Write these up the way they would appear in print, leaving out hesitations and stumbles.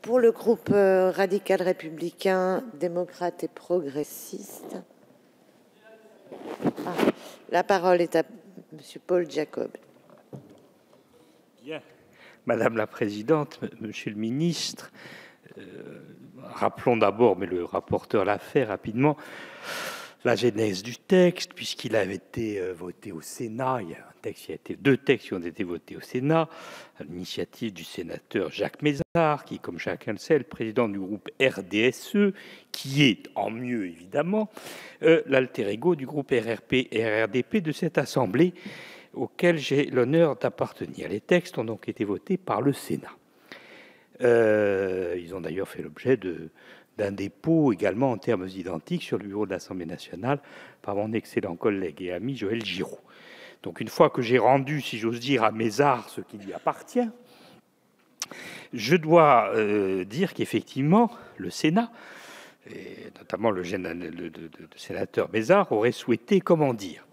Pour le groupe radical républicain, démocrate et progressiste, la parole est à Monsieur Paul Jacob. Bien. Madame la Présidente, Monsieur le Ministre, rappelons d'abord, mais le rapporteur l'a fait rapidement, la genèse du texte, puisqu'il avait été voté au Sénat. Il y a deux textes qui ont été votés au Sénat, à l'initiative du sénateur Jacques Mézard, qui, comme chacun le sait, est le président du groupe RDSE, qui est, en mieux évidemment, l'alter ego du groupe RRP et RRDP de cette Assemblée, auquel j'ai l'honneur d'appartenir. Les textes ont donc été votés par le Sénat. Ils ont d'ailleurs fait l'objet d'un dépôt également en termes identiques sur le bureau de l'Assemblée nationale par mon excellent collègue et ami Joël Giraud. Donc une fois que j'ai rendu, si j'ose dire, à Mézard ce qui lui appartient, je dois dire qu'effectivement, le Sénat, et notamment le sénateur Mézard, aurait souhaité, comment dire,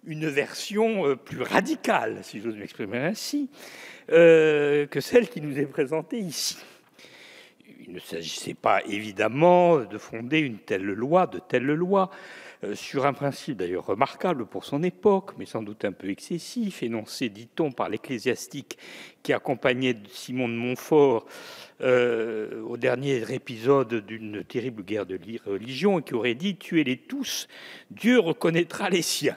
une version plus radicale, si j'ose m'exprimer ainsi, que celle qui nous est présentée ici. Il ne s'agissait pas évidemment de fonder de telles lois, sur un principe d'ailleurs remarquable pour son époque, mais sans doute un peu excessif, énoncé, dit-on, par l'ecclésiastique qui accompagnait Simon de Montfort au dernier épisode d'une terrible guerre de religion, et qui aurait dit « Tuez-les tous, Dieu reconnaîtra les siens ».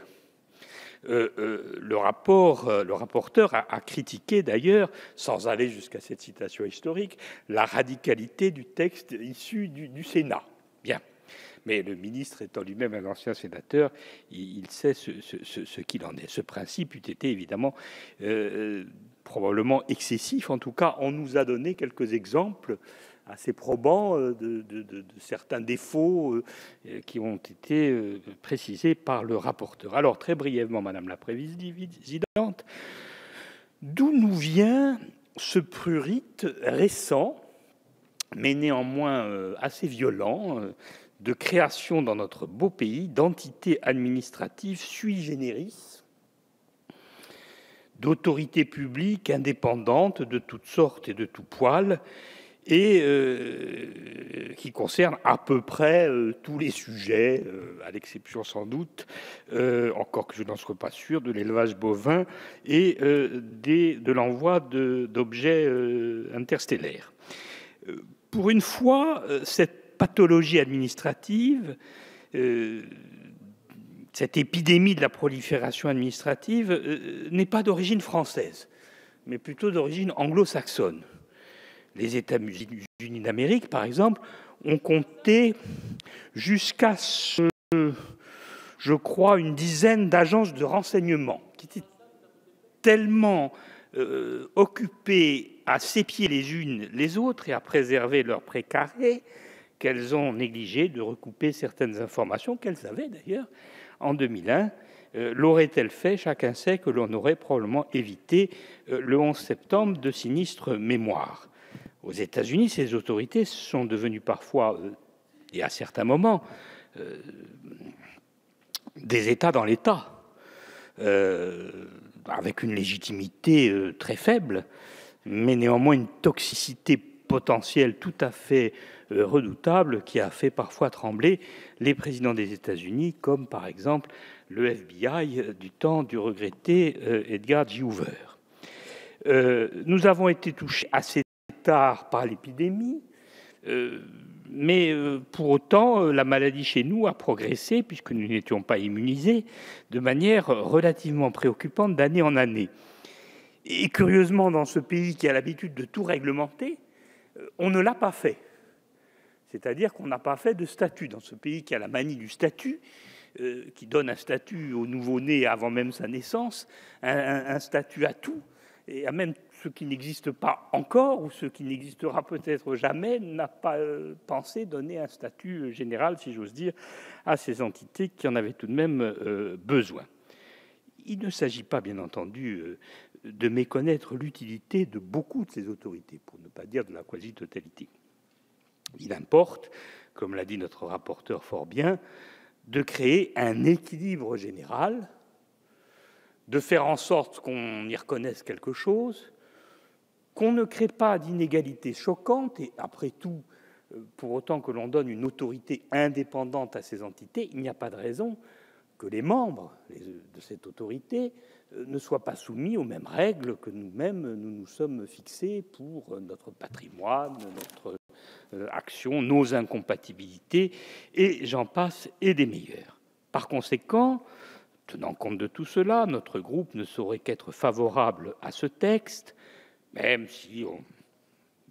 Le rapporteur a critiqué d'ailleurs, sans aller jusqu'à cette citation historique, la radicalité du texte issu du Sénat. Bien. Mais le ministre étant lui-même un ancien sénateur, il sait ce qu'il en est. Ce principe eût été évidemment probablement excessif. En tout cas, on nous a donné quelques exemples assez probants de certains défauts qui ont été précisés par le rapporteur. Alors, très brièvement, Madame la Présidente, d'où nous vient ce prurite récent, mais néanmoins assez violent, de création dans notre beau pays d'entités administratives sui generis, d'autorités publiques indépendantes de toutes sortes et de tout poil, et qui concerne à peu près tous les sujets, à l'exception sans doute, encore que je n'en sois pas sûr, de l'élevage bovin et de l'envoi d'objets interstellaires. Pour une fois, cette pathologie administrative, cette épidémie de la prolifération administrative n'est pas d'origine française, mais plutôt d'origine anglo-saxonne. Les États-Unis d'Amérique, par exemple, ont compté jusqu'à, je crois, une dizaine d'agences de renseignement qui étaient tellement occupées à s'épier les unes les autres et à préserver leur précaré qu'elles ont négligé de recouper certaines informations qu'elles avaient d'ailleurs en 2001. L'auraient-elles fait? Chacun sait que l'on aurait probablement évité le 11 septembre de sinistres mémoires. Aux États-Unis, ces autorités sont devenues parfois, et à certains moments, des États dans l'État, avec une légitimité très faible, mais néanmoins une toxicité potentielle tout à fait redoutable qui a fait parfois trembler les présidents des États-Unis, comme par exemple le FBI du temps du regretté Edgar J. Hoover. Nous avons été touchés assez tard par l'épidémie, mais pour autant, la maladie chez nous a progressé, puisque nous n'étions pas immunisés, de manière relativement préoccupante d'année en année. Et curieusement, dans ce pays qui a l'habitude de tout réglementer, on ne l'a pas fait. C'est-à-dire qu'on n'a pas fait de statut. Dans ce pays qui a la manie du statut, qui donne un statut au nouveau-né avant même sa naissance, un statut à tout, et à même ce qui n'existe pas encore, ou ce qui n'existera peut-être jamais, n'a pas pensé donner un statut général, si j'ose dire, à ces entités qui en avaient tout de même besoin. Il ne s'agit pas, bien entendu, de méconnaître l'utilité de beaucoup de ces autorités, pour ne pas dire de la quasi-totalité. Il importe, comme l'a dit notre rapporteur fort bien, de créer un équilibre général, de faire en sorte qu'on y reconnaisse quelque chose, qu'on ne crée pas d'inégalités choquantes, et après tout, pour autant que l'on donne une autorité indépendante à ces entités, il n'y a pas de raison que les membres de cette autorité ne soient pas soumis aux mêmes règles que nous-mêmes nous nous sommes fixés pour notre patrimoine, notre action, nos incompatibilités, et j'en passe, et des meilleurs. Par conséquent, tenant compte de tout cela, notre groupe ne saurait qu'être favorable à ce texte, même si on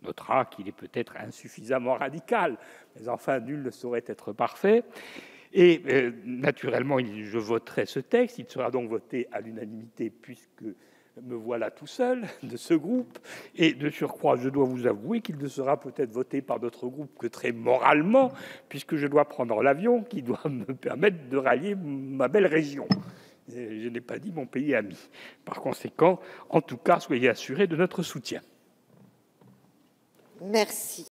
notera qu'il est peut-être insuffisamment radical, mais enfin, nul ne saurait être parfait. Et naturellement, je voterai ce texte. Il sera donc voté à l'unanimité, puisque me voilà tout seul de ce groupe. Et de surcroît, je dois vous avouer qu'il ne sera peut-être voté par notre groupe que très moralement, puisque je dois prendre l'avion qui doit me permettre de rallier ma belle région. Je n'ai pas dit mon pays ami. Par conséquent, en tout cas, soyez assurés de notre soutien. Merci.